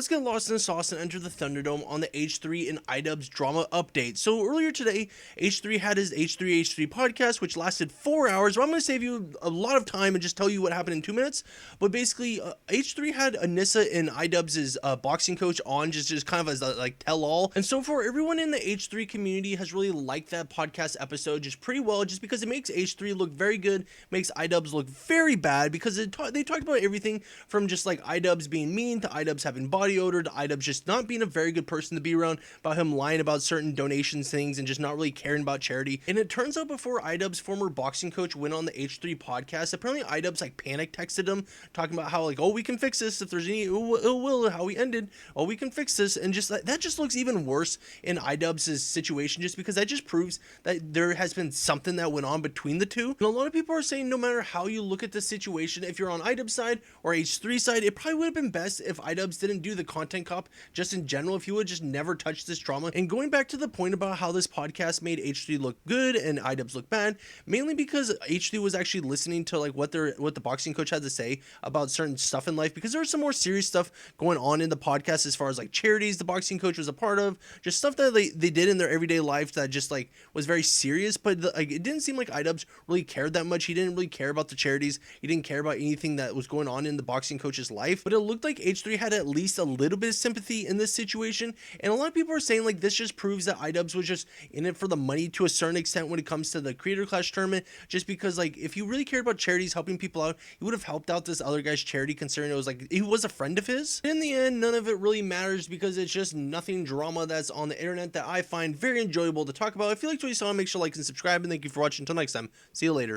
let's get lost in the sauce and enter the Thunderdome on the H3 and idubbbz drama update. So earlier today, H3 had his H3 podcast, which lasted 4 hours. But I'm going to save you a lot of time and just tell you what happened in 2 minutes. But basically, H3 had Anissa and idubbbz's boxing coach on just kind of as a tell-all. And so far, everyone in the H3 community has really liked that podcast episode just pretty well, just because it makes H3 look very good, makes idubbbz look very bad, because they talked about everything from just like idubbbz being mean to idubbbz having body odor to idubbbz just not being a very good person to be around, about him lying about certain donations things and just not really caring about charity. And it turns out before idubbbz's former boxing coach went on the H3 podcast, apparently idubbbz panic texted him talking about how oh, we can fix this if there's any ill will, how we ended, oh, we can fix this. And just that just looks even worse in idubbbz's situation, just because that just proves that there has been something that went on between the two. And a lot of people are saying no matter how you look at this situation, if you're on idubbbz's side or H3 side, it probably would have been best if idubbbz didn't do the content cop just in general, if he would just never touch this drama. And going back to the point about how this podcast made H3 look good and idubbbz look bad, mainly because H3 was actually listening to what the boxing coach had to say about certain stuff in life, because there was some more serious stuff going on in the podcast as far as charities the boxing coach was a part of, just stuff that they did in their everyday life that just was very serious. But it didn't seem like idubbbz really cared that much. He didn't really care about the charities. He didn't care about anything that was going on in the boxing coach's life. But it looked like H3 had at least a little bit of sympathy in this situation. And a lot of people are saying this just proves that idubbbz was just in it for the money to a certain extent when it comes to the Creator Clash tournament, just because if you really cared about charities, helping people out, he would have helped out this other guy's charity, considering it was he was a friend of his. In the end, none of it really matters, because it's just nothing drama that's on the internet that I find very enjoyable to talk about. If you liked what you saw, make sure to like and subscribe, and thank you for watching. Until next time, see you later.